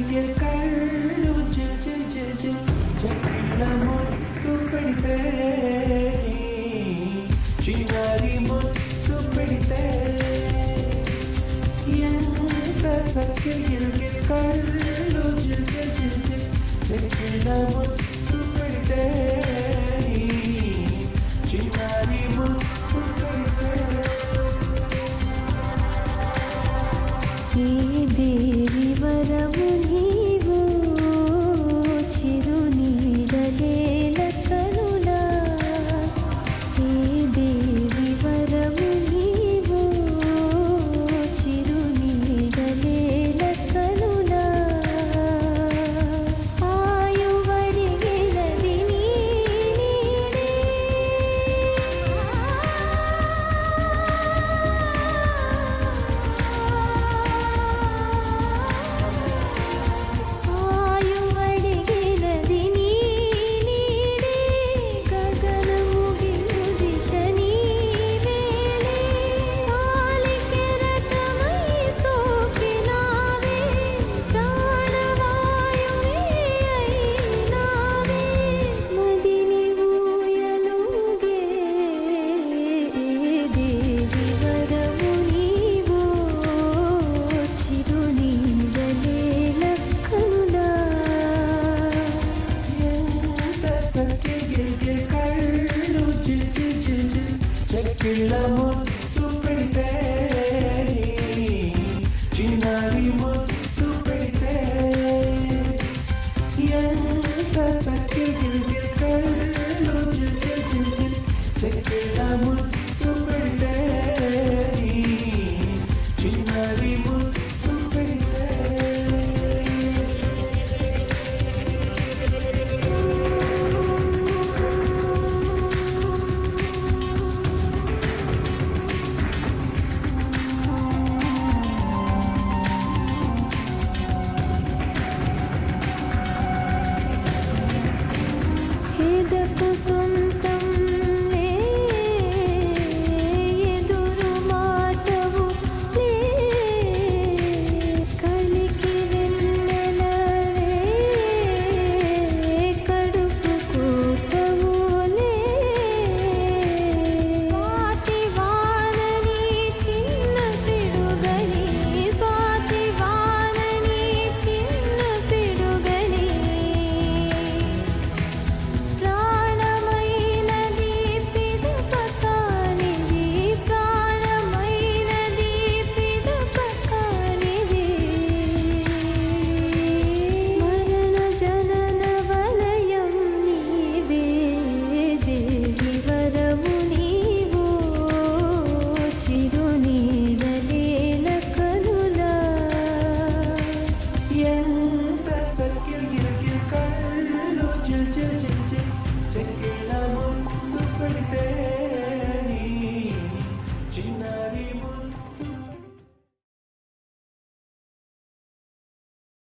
గిల్గే కళ్ళు జిల్ జిల్ జిల్ జిల్ చక్కెర ముద్దు పెడితే చిన్నారి ముద్దు పెడితే ఎంత చక్కెర గిల్గే కళ్ళు జిల్ జిల్ జిల్ జిల్ చక్కెర ముద్దు పెడితే చిన్నారి ముద్దు పెడితే ఈ దేవి వరము నీవు చిరునీడలేల కనులా ఈ దేవి వరము నీవు చిరునీడలేల కనులా ఆయువడిగినది నీడే ఆయువడిగినది నీడే గగనము గిల్లు దిశ నీవేలే ఆలికెరటమై సోకినావే ప్రాణవాయువే అయినావే మదిని ఊయలుగే దేవి వరము నీవు చిరునీడలేల కనులా ఎంత చక్కెర గిల్గే కళ్ళు జిల్ జిల్ జిల్ జిల్ చక్కెర ముద్దు పెడితే చిన్నారి ముద్దు పెడితే ఎంత చక్కెర గిల్గే కళ్ళు జిల్ జిల్ జిల్ జిల్ చక్కెర